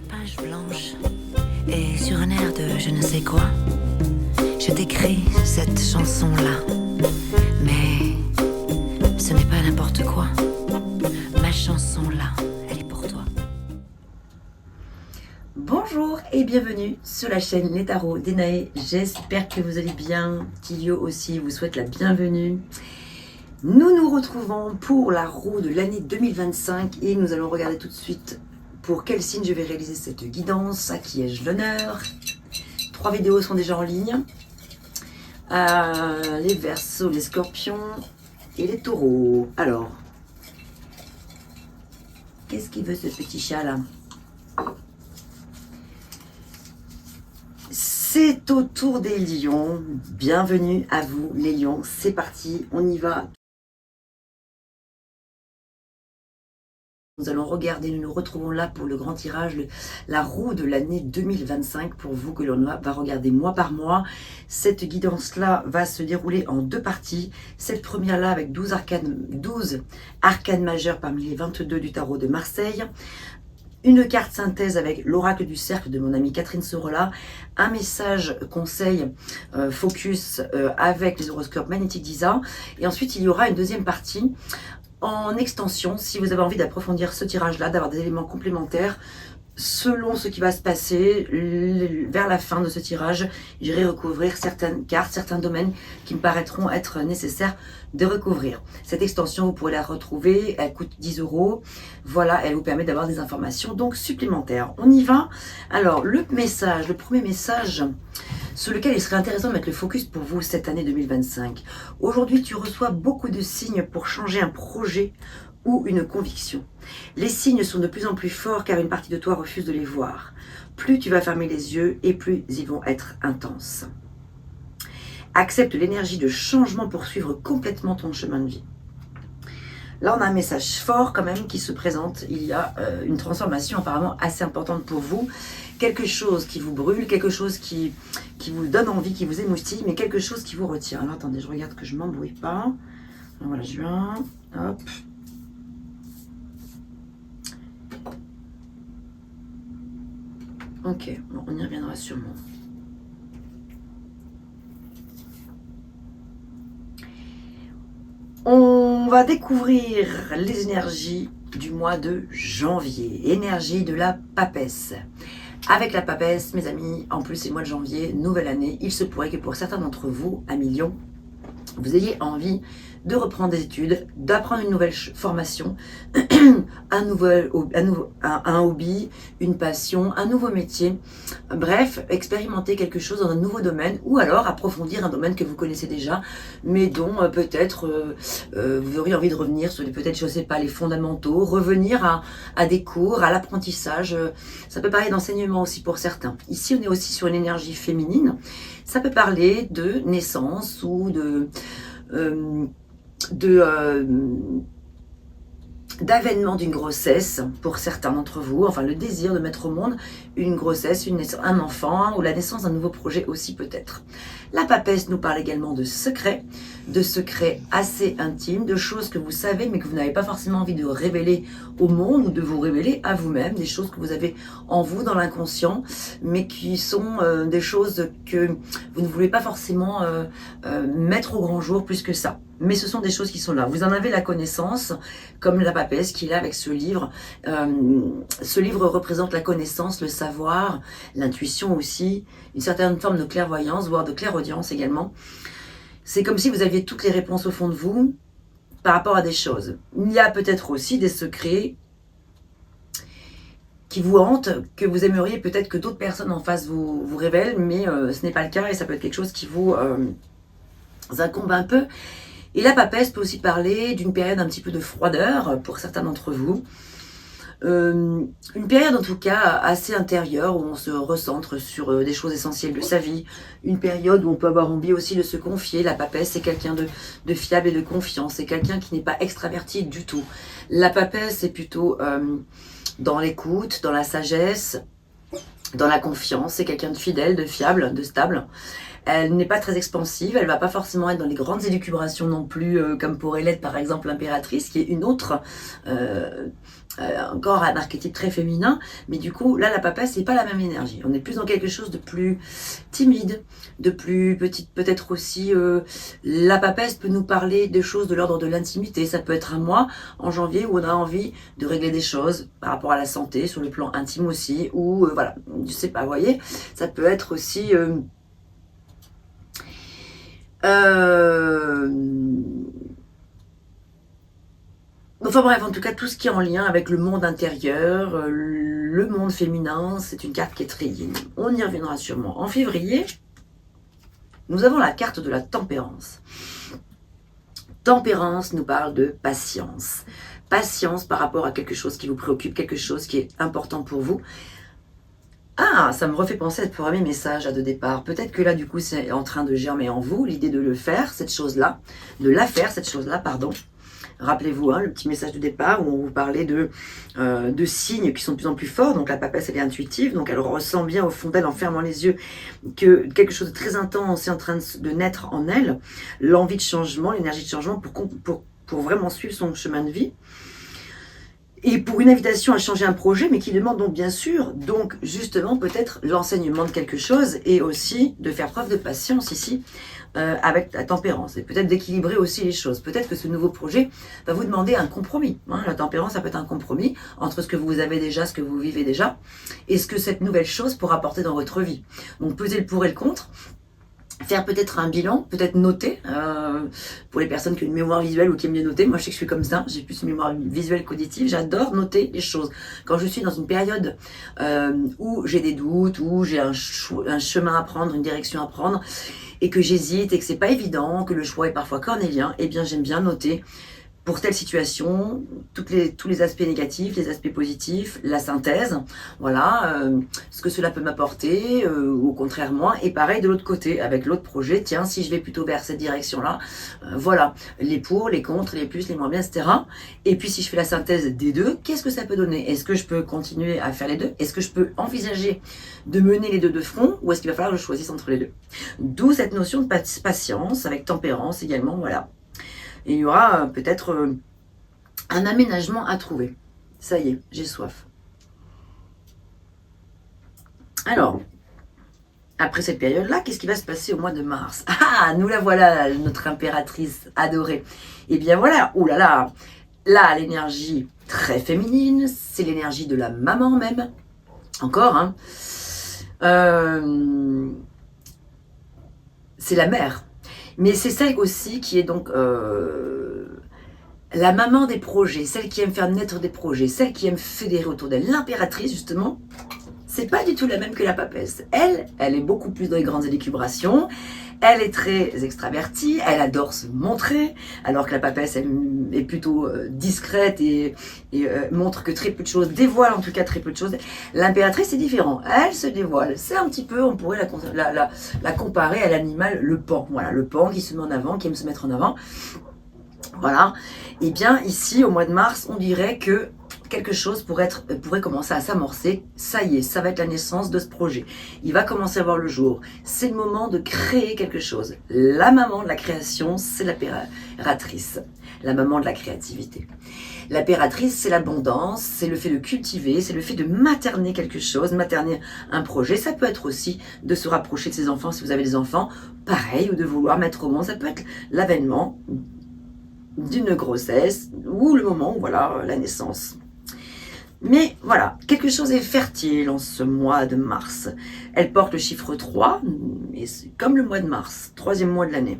page blanche et sur un air de je ne sais quoi, je t'écris cette chanson-là. Mais ce n'est pas n'importe quoi. Ma chanson-là, elle est pour toi. Bonjour et bienvenue sur la chaîne Les Tarots d'Enae. J'espère que vous allez bien. Tilio aussi vous souhaite la bienvenue. Nous nous retrouvons pour la roue de l'année 2025 et nous allons regarder tout de suite pour quel signe je vais réaliser cette guidance, à qui ai-je l'honneur. 3 vidéos sont déjà en ligne. Les Verseaux, les Scorpions et les Taureaux. Alors, qu'est-ce qu'il veut ce petit chat là? C'est au tour des lions. Bienvenue à vous les lions. C'est parti, on y va. Nous allons regarder, nous nous retrouvons là pour le grand tirage, la roue de l'année 2025 pour vous que l'on va regarder mois par mois. Cette guidance-là va se dérouler en 2 parties. Cette première-là avec 12 arcanes majeures parmi les 22 du tarot de Marseille. Une carte synthèse avec l'oracle du cercle de mon amie Catherine Sorolla, un message conseil focus avec les horoscopes magnétiques d'Isa, et ensuite il y aura une deuxième partie en extension si vous avez envie d'approfondir ce tirage-là, d'avoir des éléments complémentaires. Selon ce qui va se passer vers la fin de ce tirage, j'irai recouvrir certaines cartes, certains domaines qui me paraîtront être nécessaires de recouvrir. Cette extension, vous pourrez la retrouver, elle coûte 10 €. Voilà, elle vous permet d'avoir des informations donc supplémentaires. On y va. Alors, le premier message sur lequel il serait intéressant de mettre le focus pour vous cette année 2025. Aujourd'hui, tu reçois beaucoup de signes pour changer un projet ou une conviction. Les signes sont de plus en plus forts car une partie de toi refuse de les voir. Plus tu vas fermer les yeux et plus ils vont être intenses. Accepte l'énergie de changement pour suivre complètement ton chemin de vie. Là, on a un message fort quand même qui se présente. Il y a une transformation apparemment assez importante pour vous. Quelque chose qui vous brûle, quelque chose qui vous donne envie, qui vous émoustille, mais quelque chose qui vous retient. Alors, attendez, je regarde que je ne m'embrouille pas. Alors, voilà, juin, hop. Ok, bon, on y reviendra sûrement. On va découvrir les énergies du mois de janvier. Énergie de la papesse. Avec la papesse, mes amis, en plus c'est le mois de janvier, nouvelle année, il se pourrait que pour certains d'entre vous, amis lions, vous ayez envie de reprendre des études, d'apprendre une nouvelle formation, un hobby, une passion, un nouveau métier. Bref, expérimenter quelque chose dans un nouveau domaine ou alors approfondir un domaine que vous connaissez déjà, mais dont peut-être vous auriez envie de revenir sur peut-être, je ne sais pas, les fondamentaux, revenir à des cours, à l'apprentissage. Ça peut parler d'enseignement aussi pour certains. Ici, on est aussi sur une énergie féminine. Ça peut parler de naissance ou d'avènement d'une grossesse pour certains d'entre vous, enfin le désir de mettre au monde une grossesse, un enfant ou la naissance d'un nouveau projet aussi peut-être. La papesse nous parle également de secrets assez intimes, de choses que vous savez mais que vous n'avez pas forcément envie de révéler au monde ou de vous révéler à vous-même, des choses que vous avez en vous dans l'inconscient mais qui sont des choses que vous ne voulez pas forcément mettre au grand jour plus que ça. Mais ce sont des choses qui sont là. Vous en avez la connaissance, comme la papesse qui est là avec ce livre. Ce livre représente la connaissance, le savoir, l'intuition aussi, une certaine forme de clairvoyance, voire de clairaudience également. C'est comme si vous aviez toutes les réponses au fond de vous par rapport à des choses. Il y a peut-être aussi des secrets qui vous hantent, que vous aimeriez peut-être que d'autres personnes en face vous révèlent, mais ce n'est pas le cas et ça peut être quelque chose qui vous incombe un peu. Et la papesse peut aussi parler d'une période un petit peu de froideur pour certains d'entre vous. Une période en tout cas assez intérieure où on se recentre sur des choses essentielles de sa vie. Une période où on peut avoir envie aussi de se confier. La papesse, c'est quelqu'un de fiable et de confiance. C'est quelqu'un qui n'est pas extraverti du tout. La papesse, c'est plutôt dans l'écoute, dans la sagesse, dans la confiance. C'est quelqu'un de fidèle, de fiable, de stable. Elle n'est pas très expansive, elle ne va pas forcément être dans les grandes élucubrations non plus, comme pourrait l'être par exemple l'impératrice, qui est une autre encore un archétype très féminin, mais du coup, là, la papesse, c'est pas la même énergie. On est plus dans quelque chose de plus timide, de plus petite, peut-être aussi. La papesse peut nous parler de choses de l'ordre de l'intimité. Ça peut être un mois, en janvier, où on a envie de régler des choses par rapport à la santé, sur le plan intime aussi, ou voilà, je sais pas, vous voyez, ça peut être aussi. Enfin bref, en tout cas, tout ce qui est en lien avec le monde intérieur, le monde féminin, c'est une carte qui est très yin. On y reviendra sûrement. En février, nous avons la carte de la tempérance. Tempérance nous parle de patience. Patience par rapport à quelque chose qui vous préoccupe, quelque chose qui est important pour vous. Ah, ça me refait penser à ce premier message de départ. Peut-être que là, du coup, c'est en train de germer en vous l'idée de le faire, cette chose-là, de la faire, cette chose-là, pardon. Rappelez-vous, le petit message de départ où on vous parlait de signes qui sont de plus en plus forts. Donc la papesse, elle est intuitive, donc elle ressent bien au fond d'elle, en fermant les yeux, que quelque chose de très intense est en train de naître en elle. L'envie de changement, l'énergie de changement pour vraiment suivre son chemin de vie. Et pour une invitation à changer un projet, mais qui demande donc bien sûr, donc justement peut-être l'enseignement de quelque chose et aussi de faire preuve de patience ici avec la tempérance et peut-être d'équilibrer aussi les choses. Peut-être que ce nouveau projet va vous demander un compromis. La tempérance, ça peut être un compromis entre ce que vous avez déjà, ce que vous vivez déjà et ce que cette nouvelle chose pourra apporter dans votre vie. Donc peser le pour et le contre. Faire peut-être un bilan, peut-être noter, pour les personnes qui ont une mémoire visuelle ou qui aiment bien noter. Moi, je sais que je suis comme ça, j'ai plus une mémoire visuelle qu'auditive, j'adore noter les choses. Quand je suis dans une période où j'ai des doutes, où j'ai un chemin à prendre, une direction à prendre, et que j'hésite, et que c'est pas évident, que le choix est parfois cornélien, eh bien j'aime bien noter pour telle situation, tous les aspects négatifs, les aspects positifs, la synthèse, voilà, ce que cela peut m'apporter, ou au contraire moins, et pareil de l'autre côté, avec l'autre projet, tiens, si je vais plutôt vers cette direction-là, voilà, les pour, les contre, les plus, les moins bien, etc. Et puis si je fais la synthèse des deux, qu'est-ce que ça peut donner? Est-ce que je peux continuer à faire les deux? Est-ce que je peux envisager de mener les deux de front, ou est-ce qu'il va falloir que je choisisse entre les deux? D'où cette notion de patience, avec tempérance également, voilà. Et il y aura peut-être un aménagement à trouver. Ça y est, j'ai soif. Alors, après cette période-là, qu'est-ce qui va se passer au mois de mars? Ah, nous la voilà, notre impératrice adorée. Eh bien voilà, oulala, là, l'énergie très féminine, c'est l'énergie de la maman même. Encore, c'est la mère. Mais c'est celle aussi qui est donc la maman des projets, celle qui aime faire naître des projets, celle qui aime fédérer autour d'elle. L'impératrice, justement, c'est pas du tout la même que la papesse. Elle est beaucoup plus dans les grandes élucubrations. Elle est très extravertie, elle adore se montrer, alors que la papesse elle est plutôt discrète et montre que très peu de choses, dévoile en tout cas très peu de choses. L'impératrice c'est différent, elle se dévoile, c'est un petit peu, on pourrait la comparer à l'animal, le pan. Voilà, le pan qui se met en avant, qui aime se mettre en avant. Voilà, et bien ici au mois de mars, on dirait que quelque chose pourrait commencer à s'amorcer. Ça y est, ça va être la naissance de ce projet. Il va commencer à voir le jour. C'est le moment de créer quelque chose. La maman de la création, c'est l'impératrice. La maman de la créativité. L'impératrice, c'est l'abondance, c'est le fait de cultiver, c'est le fait de materner quelque chose, materner un projet. Ça peut être aussi de se rapprocher de ses enfants si vous avez des enfants. Pareil, ou de vouloir mettre au monde. Ça peut être l'avènement d'une grossesse ou le moment où voilà la naissance. Mais voilà, quelque chose est fertile en ce mois de mars. Elle porte le chiffre 3, et c'est comme le mois de mars, 3e mois de l'année.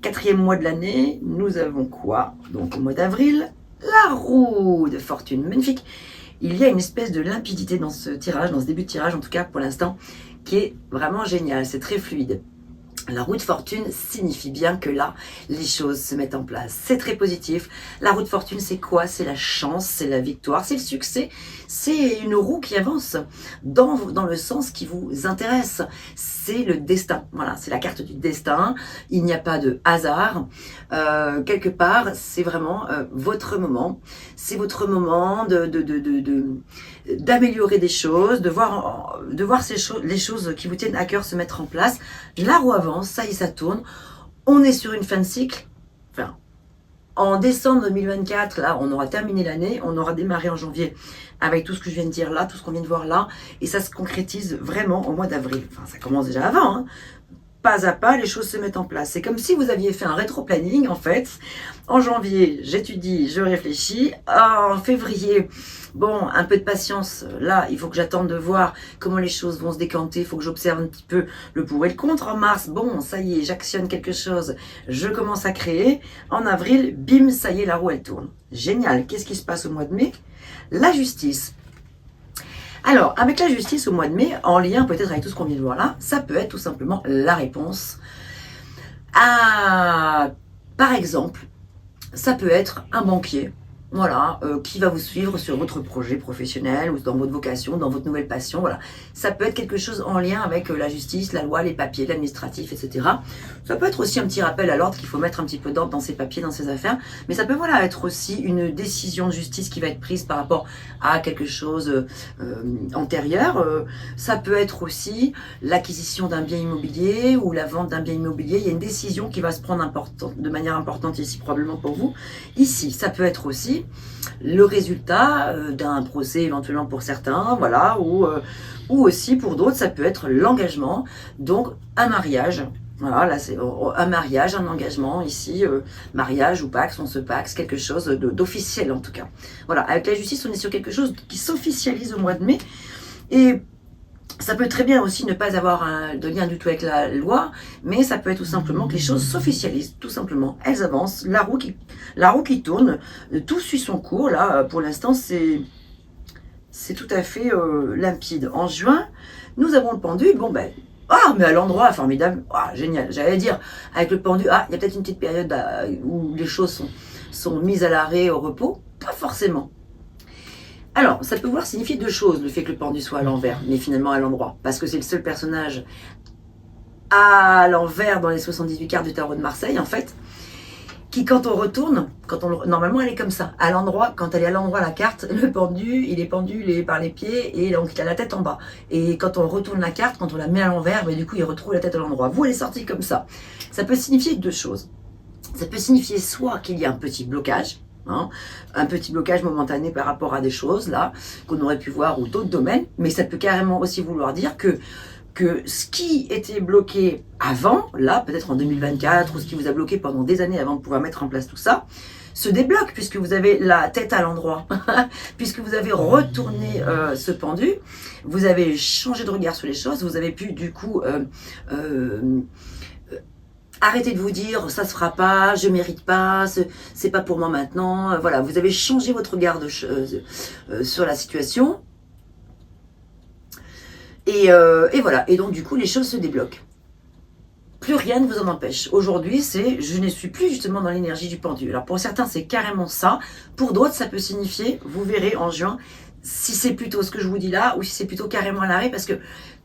4e mois de l'année, nous avons quoi? Donc au mois d'avril, la roue de fortune. Magnifique. Il y a une espèce de limpidité dans ce tirage, dans ce début de tirage en tout cas pour l'instant, qui est vraiment génial, c'est très fluide. La roue de fortune signifie bien que là, les choses se mettent en place. C'est très positif. La roue de fortune, c'est quoi? C'est la chance, c'est la victoire, c'est le succès. C'est une roue qui avance dans le sens qui vous intéresse. C'est le destin. Voilà, c'est la carte du destin. Il n'y a pas de hasard. Quelque part, c'est vraiment votre moment. C'est votre moment d'améliorer des choses, de voir les choses qui vous tiennent à cœur se mettre en place. La roue avance, ça y est, ça tourne. On est sur une fin de cycle. Enfin, En décembre 2024, là, on aura terminé l'année, on aura démarré en janvier avec tout ce que je viens de dire là, tout ce qu'on vient de voir là, et ça se concrétise vraiment au mois d'avril. Enfin, ça commence déjà avant, hein. Pas à pas, les choses se mettent en place. C'est comme si vous aviez fait un rétro-planning, en fait. En janvier, j'étudie, je réfléchis. En février, bon, un peu de patience. Là, il faut que j'attende de voir comment les choses vont se décanter. Il faut que j'observe un petit peu le pour et le contre. En mars, bon, ça y est, j'actionne quelque chose. Je commence à créer. En avril, bim, ça y est, la roue, elle tourne. Génial. Qu'est-ce qui se passe au mois de mai? La justice. Alors, avec la justice au mois de mai, en lien peut-être avec tout ce qu'on vient de voir là, ça peut être tout simplement la réponse à, par exemple, ça peut être un banquier, voilà, qui va vous suivre sur votre projet professionnel ou dans votre vocation, dans votre nouvelle passion, voilà. Ça peut être quelque chose en lien avec la justice, la loi, les papiers, l'administratif, etc. Ça peut être aussi un petit rappel à l'ordre qu'il faut mettre un petit peu d'ordre dans ses papiers, dans ses affaires, mais ça peut voilà être aussi une décision de justice qui va être prise par rapport à quelque chose antérieur. Ça peut être aussi l'acquisition d'un bien immobilier ou la vente d'un bien immobilier. Il y a une décision qui va se prendre de manière importante ici, probablement pour vous. Ici, ça peut être aussi le résultat d'un procès éventuellement pour certains, voilà, ou aussi pour d'autres, ça peut être l'engagement, donc un mariage. Voilà, là c'est un mariage, un engagement ici, mariage ou pax, on se paxe, quelque chose d'officiel en tout cas. Voilà, avec la justice, on est sur quelque chose qui s'officialise au mois de mai, et ça peut très bien aussi ne pas avoir de lien du tout avec la loi, mais ça peut être tout simplement que les choses s'officialisent, tout simplement. Elles avancent, la roue qui tourne, tout suit son cours. Là, pour l'instant, c'est tout à fait limpide. En juin, nous avons le pendu. Bon, ben, mais à l'endroit, formidable, génial. J'allais dire, avec le pendu, il y a peut-être une petite période où les choses sont mises à l'arrêt, au repos. Pas forcément. Alors, ça peut vouloir signifier deux choses, le fait que le pendu soit à l'envers, mais finalement à l'endroit. Parce que c'est le seul personnage à l'envers dans les 78 cartes du tarot de Marseille, en fait, qui, quand on retourne, normalement elle est comme ça, à l'endroit, quand elle est à l'endroit la carte, le pendu, il est pendu par les pieds, et donc il a la tête en bas. Et quand on retourne la carte, quand on la met à l'envers, du coup il retrouve la tête à l'endroit. Vous, elle est sortie comme ça. Ça peut signifier deux choses. Ça peut signifier soit qu'il y a un petit blocage, un petit blocage momentané par rapport à des choses là qu'on aurait pu voir ou d'autres domaines, mais ça peut carrément aussi vouloir dire que ce qui était bloqué avant, là peut-être en 2024, ou ce qui vous a bloqué pendant des années avant de pouvoir mettre en place tout ça, se débloque puisque vous avez la tête à l'endroit, puisque vous avez retourné ce pendu, vous avez changé de regard sur les choses, vous avez pu du coup arrêtez de vous dire ça se fera pas, je mérite pas, c'est pas pour moi maintenant. Voilà, vous avez changé votre regard sur la situation. Et voilà, et donc du coup les choses se débloquent. Plus rien ne vous en empêche. Aujourd'hui, je ne suis plus justement dans l'énergie du pendu. Alors pour certains, c'est carrément ça. Pour d'autres, ça peut signifier, vous verrez en juin, si c'est plutôt ce que je vous dis là, ou si c'est plutôt carrément à l'arrêt, parce que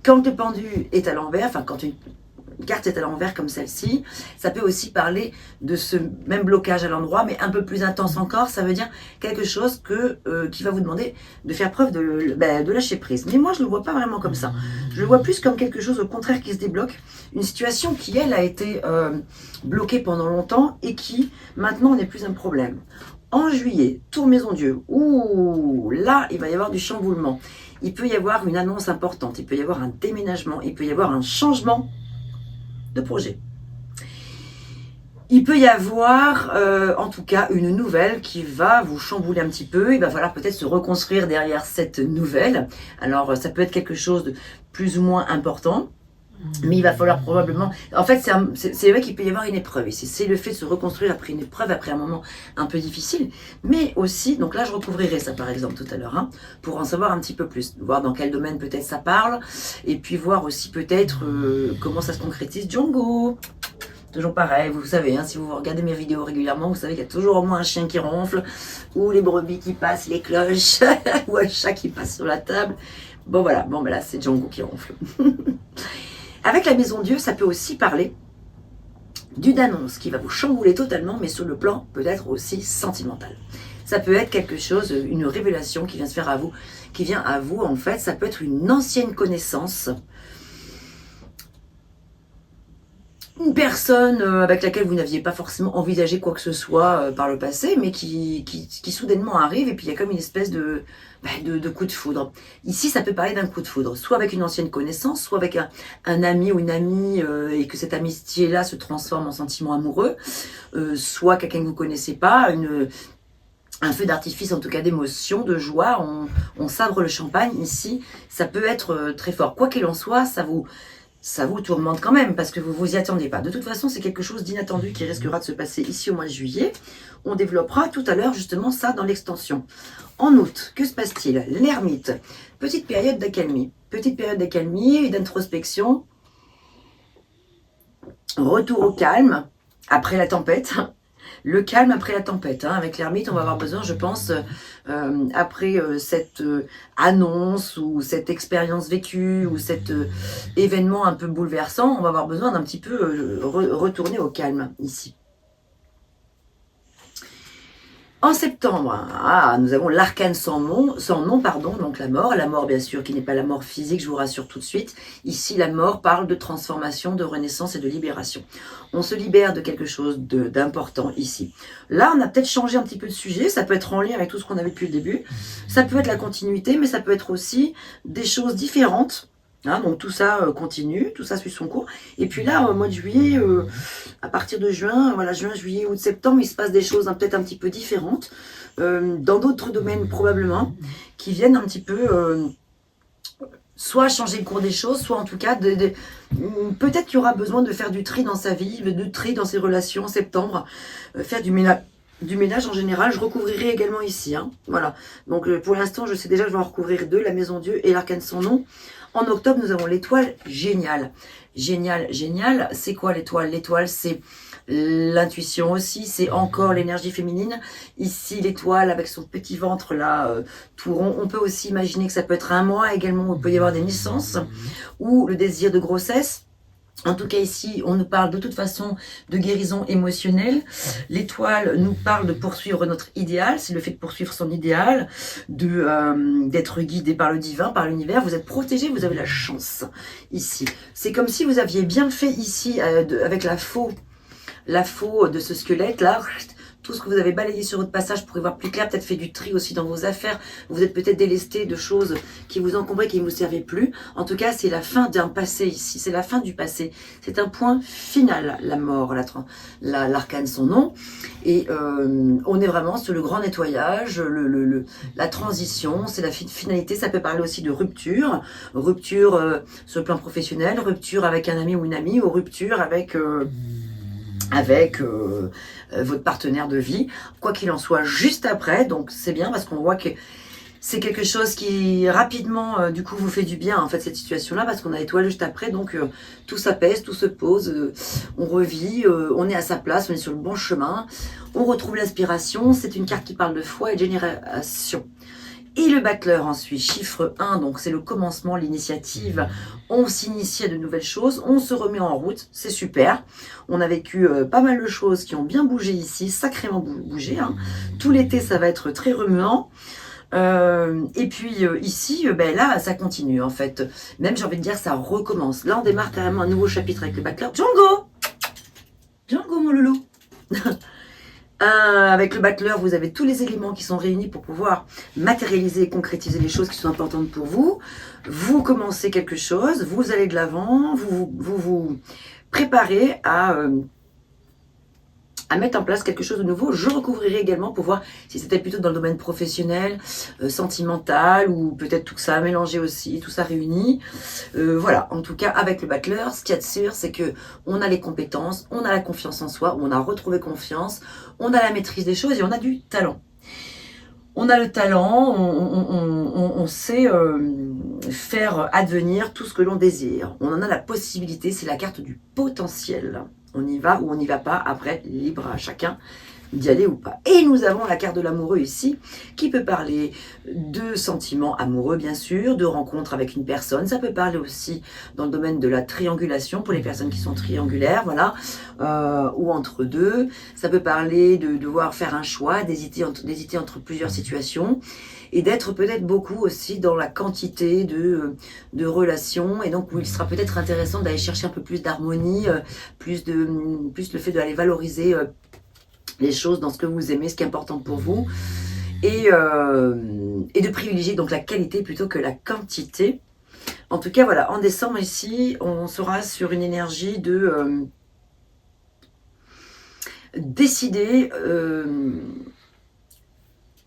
quand le pendu est à l'envers, enfin quand une carte est à l'envers comme celle-ci, ça peut aussi parler de ce même blocage à l'endroit, mais un peu plus intense encore. Ça veut dire quelque chose qui va vous demander de faire preuve de lâcher prise. Mais moi, je ne le vois pas vraiment comme ça. Je le vois plus comme quelque chose au contraire qui se débloque. Une situation qui, elle, a été bloquée pendant longtemps et qui, maintenant, n'est plus un problème. En juillet, Tour Maison Dieu, là, il va y avoir du chamboulement. Il peut y avoir une annonce importante, il peut y avoir un déménagement, il peut y avoir un changement de projet. Il peut y avoir en tout cas une nouvelle qui va vous chambouler un petit peu. Il va falloir peut-être se reconstruire derrière cette nouvelle. Alors ça peut être quelque chose de plus ou moins important, mais il va falloir probablement... En fait, c'est vrai qu'il peut y avoir une épreuve ici. C'est le fait de se reconstruire après une épreuve, après un moment un peu difficile. Mais aussi, donc là je recouvrirai ça par exemple tout à l'heure, pour en savoir un petit peu plus. Voir dans quel domaine peut-être ça parle. Et puis voir aussi peut-être comment ça se concrétise. Django, toujours pareil, vous savez, si vous regardez mes vidéos régulièrement, vous savez qu'il y a toujours au moins un chien qui ronfle, ou les brebis qui passent, les cloches, ou un chat qui passe sur la table. Bon voilà, là c'est Django qui ronfle. Avec la Maison Dieu, ça peut aussi parler d'une annonce qui va vous chambouler totalement, mais sur le plan peut-être aussi sentimental. Ça peut être quelque chose, une révélation qui vient se faire à vous, qui vient à vous en fait. Ça peut être une ancienne connaissance une personne avec laquelle vous n'aviez pas forcément envisagé quoi que ce soit par le passé, mais qui soudainement arrive, et puis il y a comme une espèce de coup de foudre. Ici, ça peut parler d'un coup de foudre, soit avec une ancienne connaissance, soit avec un ami ou une amie, et que cette amitié-là se transforme en sentiment amoureux, soit quelqu'un que vous ne connaissez pas, un feu d'artifice, en tout cas d'émotion, de joie, on sabre le champagne. Ici, ça peut être très fort. Quoi qu'il en soit, ça vous tourmente quand même, parce que vous vous y attendez pas. De toute façon, c'est quelque chose d'inattendu qui risquera de se passer ici au mois de juillet. On développera tout à l'heure justement ça dans l'extension. En août, que se passe-t-il? L'ermite, petite période d'accalmie et d'introspection, retour au calme après la tempête. Le calme après la tempête. Avec l'ermite, on va avoir besoin, je pense, après cette annonce ou cette expérience vécue ou cet événement un peu bouleversant, on va avoir besoin d'un petit peu retourner au calme ici. En septembre, nous avons l'arcane sans nom, donc la mort bien sûr qui n'est pas la mort physique, je vous rassure tout de suite. Ici la mort parle de transformation, de renaissance et de libération. On se libère de quelque chose d'important ici. Là on a peut-être changé un petit peu de sujet, ça peut être en lien avec tout ce qu'on avait depuis le début, ça peut être la continuité, mais ça peut être aussi des choses différentes. Donc tout ça continue, tout ça suit son cours. Et puis là, au mois de juillet, à partir de juin, voilà, juin, juillet, août, septembre, il se passe des choses peut-être un petit peu différentes, dans d'autres domaines probablement, qui viennent un petit peu soit changer le cours des choses, soit en tout cas, peut-être qu'il y aura besoin de faire du tri dans sa vie, du tri dans ses relations en septembre, faire du ménage en général. Je recouvrirai également ici. Voilà. Donc pour l'instant, je sais déjà que je vais en recouvrir deux, la Maison Dieu et l'arcane sans nom. En octobre, nous avons l'étoile géniale. Génial. C'est quoi l'étoile? L'étoile, c'est l'intuition aussi, c'est encore l'énergie féminine. Ici, l'étoile avec son petit ventre là, tout rond. On peut aussi imaginer que ça peut être un mois également, où il peut y avoir des naissances ou le désir de grossesse. En tout cas ici, on nous parle de toute façon de guérison émotionnelle. L'étoile nous parle de poursuivre notre idéal. C'est le fait de poursuivre son idéal, d'être guidé par le divin, par l'univers. Vous êtes protégé, vous avez la chance ici. C'est comme si vous aviez bien fait ici avec la faux de ce squelette là. Tout ce que vous avez balayé sur votre passage pour y voir plus clair, peut-être fait du tri aussi dans vos affaires. Vous êtes peut-être délesté de choses qui vous encombraient, qui ne vous servaient plus. En tout cas, c'est la fin d'un passé ici. C'est la fin du passé. C'est un point final, la mort, l'arcane son nom. Et on est vraiment sur le grand nettoyage, la transition, c'est la finalité. Ça peut parler aussi de rupture. Rupture sur le plan professionnel, rupture avec un ami ou une amie, ou rupture avec votre partenaire de vie, quoi qu'il en soit juste après. Donc c'est bien parce qu'on voit que c'est quelque chose qui rapidement du coup vous fait du bien en fait, cette situation là, parce qu'on a l'étoile juste après. Donc tout s'apaise, tout se pose, on revit, on est à sa place, on est sur le bon chemin, on retrouve l'aspiration. C'est une carte qui parle de foi et de génération. Et le battleur ensuite, chiffre 1, donc c'est le commencement, l'initiative. On s'initie à de nouvelles choses, on se remet en route, c'est super. On a vécu pas mal de choses qui ont bien bougé ici, sacrément bougé. Tout l'été, ça va être très remuant. Et puis ici, là, ça continue en fait. Même j'ai envie de dire, ça recommence. Là, on démarre carrément un nouveau chapitre avec le battleur. Django mon loulou. Avec le battleur, vous avez tous les éléments qui sont réunis pour pouvoir matérialiser et concrétiser les choses qui sont importantes pour vous. Vous commencez quelque chose, vous allez de l'avant, vous préparez à mettre en place quelque chose de nouveau. Je recouvrirai également pour voir si c'était plutôt dans le domaine professionnel, sentimental, ou peut-être tout ça mélangé aussi, tout ça réuni. Voilà, en tout cas avec le battleur, ce qu'il y a de sûr, c'est que on a les compétences, on a la confiance en soi, on a retrouvé confiance, on a la maîtrise des choses et on a du talent. On a le talent, on sait faire advenir tout ce que l'on désire. On en a la possibilité, c'est la carte du potentiel. On y va ou on n'y va pas, après, libre à chacun d'y aller ou pas. Et nous avons la carte de l'amoureux ici, qui peut parler de sentiments amoureux, bien sûr, de rencontres avec une personne. Ça peut parler aussi dans le domaine de la triangulation, pour les personnes qui sont triangulaires, voilà, ou entre deux. Ça peut parler de devoir faire un choix, d'hésiter entre plusieurs situations. et d'être peut-être beaucoup aussi dans la quantité de relations, et donc où il sera peut-être intéressant d'aller chercher un peu plus d'harmonie, plus le fait d'aller valoriser les choses dans ce que vous aimez, ce qui est important pour vous, et de privilégier donc la qualité plutôt que la quantité. En tout cas, voilà, en décembre ici, on sera sur une énergie de décider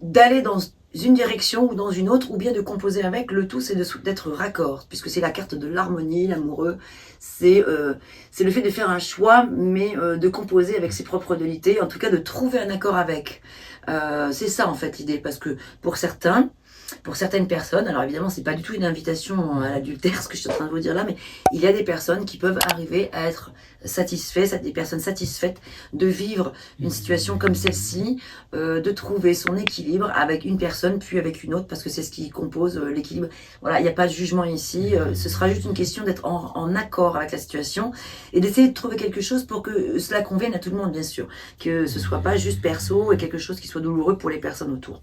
d'aller dans une direction ou dans une autre, ou bien de composer avec. Le tout, c'est d'être raccord, puisque c'est la carte de l'harmonie, l'amoureux. C'est le fait de faire un choix, mais de composer avec ses propres dualités, en tout cas de trouver un accord avec. C'est ça en fait l'idée, parce que pour certaines personnes, alors évidemment c'est pas du tout une invitation à l'adultère ce que je suis en train de vous dire là, mais il y a des personnes qui peuvent arriver à être satisfaites, des personnes satisfaites de vivre une situation comme celle-ci, de trouver son équilibre avec une personne puis avec une autre, parce que c'est ce qui compose l'équilibre. Voilà, il n'y a pas de jugement ici, ce sera juste une question d'être en accord avec la situation et d'essayer de trouver quelque chose pour que cela convienne à tout le monde, bien sûr, que ce soit pas juste perso et quelque chose qui soit douloureux pour les personnes autour.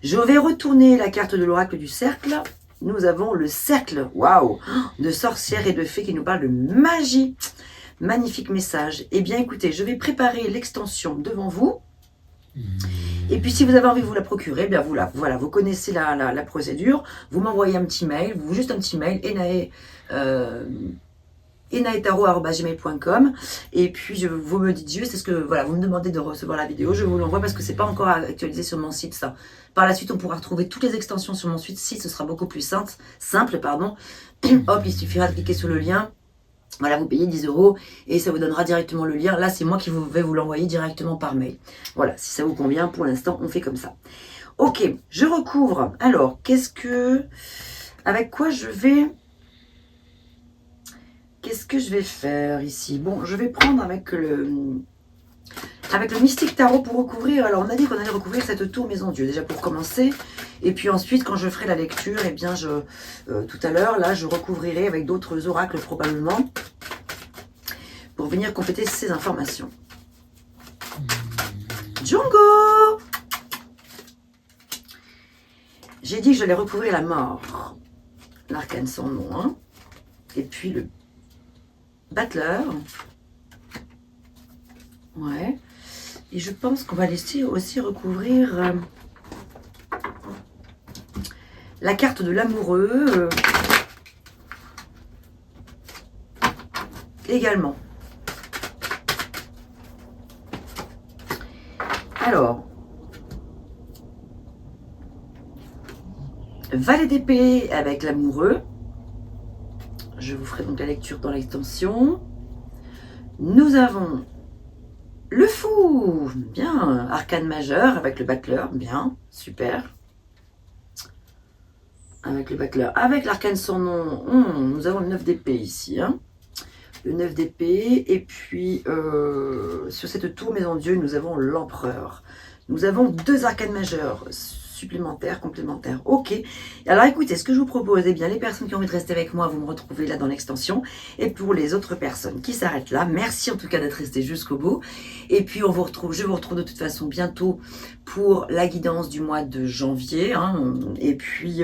Je vais retourner la carte de l'oracle du cercle. Nous avons le cercle, waouh, de sorcières et de fées qui nous parle de magie. Magnifique message. Eh bien, écoutez, je vais préparer l'extension devant vous. Et puis, si vous avez envie de vous la procurer, eh bien voilà, vous connaissez la procédure. Vous m'envoyez un petit mail, juste un petit mail, enaetaro@gmail.com, et puis vous me dites juste, est-ce que voilà, vous me demandez de recevoir la vidéo, je vous l'envoie parce que c'est pas encore actualisé sur mon site ça. Par la suite, on pourra retrouver toutes les extensions sur mon site, ce sera beaucoup plus simple, pardon. Hop, il suffira de cliquer sur le lien. Voilà, vous payez 10 € et ça vous donnera directement le lien. Là, c'est moi qui vais vous l'envoyer directement par mail. Voilà, si ça vous convient, pour l'instant, on fait comme ça. Ok, je recouvre. Alors, avec quoi je vais... Qu'est-ce que je vais faire ici? Bon, je vais prendre avec le Mystique Tarot pour recouvrir. Alors, on a dit qu'on allait recouvrir cette tour Maison Dieu, déjà pour commencer. Et puis ensuite, quand je ferai la lecture, eh bien, tout à l'heure, là, je recouvrirai avec d'autres oracles probablement pour venir compléter ces informations. Django! J'ai dit que j'allais recouvrir la mort. L'arcane sans nom, hein. Et puis le battleur. Ouais. Et je pense qu'on va laisser aussi recouvrir la carte de l'amoureux également. Alors, valet d'épée avec l'amoureux. Je vous ferai donc la lecture dans l'extension. Nous avons le fou, bien, arcane majeur avec le battleur, bien, super. Avec le battleur, avec l'arcane sans nom, nous avons le 9 d'épée ici, hein. Le 9 d'épée, et puis sur cette tour Maison Dieu, nous avons l'empereur. Nous avons 2 arcanes majeurs supplémentaires, complémentaires. Ok. Alors écoutez, ce que je vous propose, eh bien, les personnes qui ont envie de rester avec moi, vous me retrouvez là dans l'extension. Et pour les autres personnes qui s'arrêtent là, merci en tout cas d'être resté jusqu'au bout. Et puis je vous retrouve de toute façon bientôt pour la guidance du mois de janvier. Hein. Et puis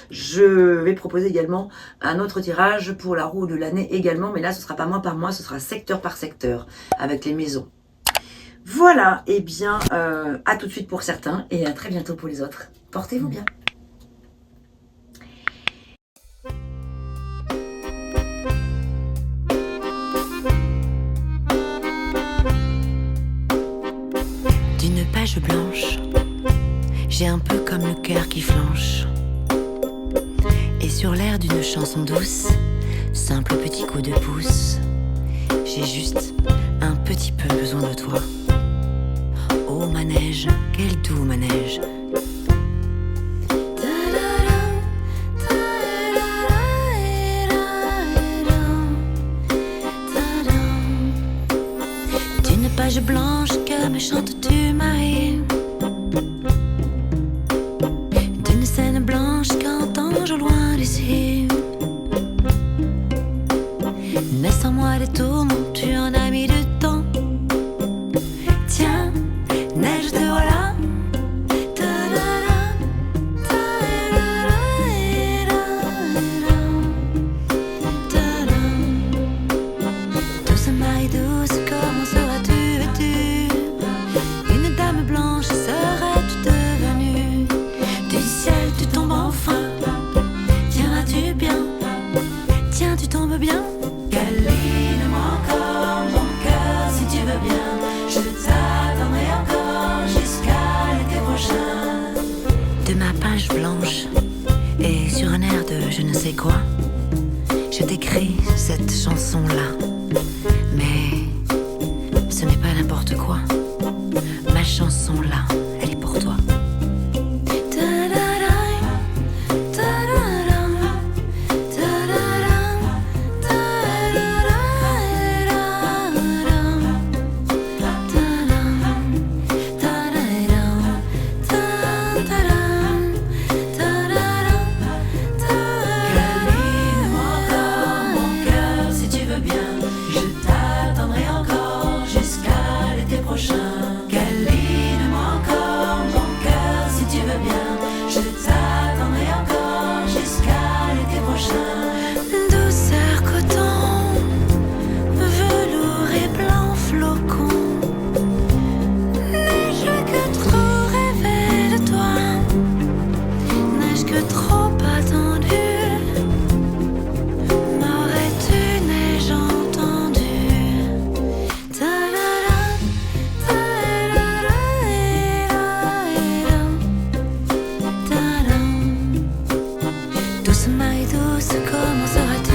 je vais proposer également un autre tirage pour la roue de l'année également. Mais là, ce sera pas mois par mois, ce sera secteur par secteur avec les maisons. Voilà, et bien, à tout de suite pour certains et à très bientôt pour les autres. Portez-vous bien. D'une page blanche, j'ai un peu comme le cœur qui flanche. Et sur l'air d'une chanson douce, simple petit coup de pouce, j'ai juste un petit peu besoin de toi. Oh manège, quel doux manège. D'une page blanche que me chantes-tu Marie? D'une scène blanche qu'entends-je au loin d'ici? N'est-ce en moi des tourments, tu en as mis du temps? Tiens, neige te voilà, ta-da-da. veux bien. Câline-moi encore mon cœur si tu veux bien. Je t'attendrai encore jusqu'à l'été prochain. De ma page blanche et sur un air de je ne sais quoi, je t'écris cette chanson-là. Mais ce n'est pas n'importe quoi. Ma chanson-là, elle est pour toi. Douceur coton, velours et blanc flocon, n'ai-je que trop rêvé de toi, n'ai-je que trop attendu, m'aurais-tu, n'ai-je entendu. Douce maille douce, comment seras-tu?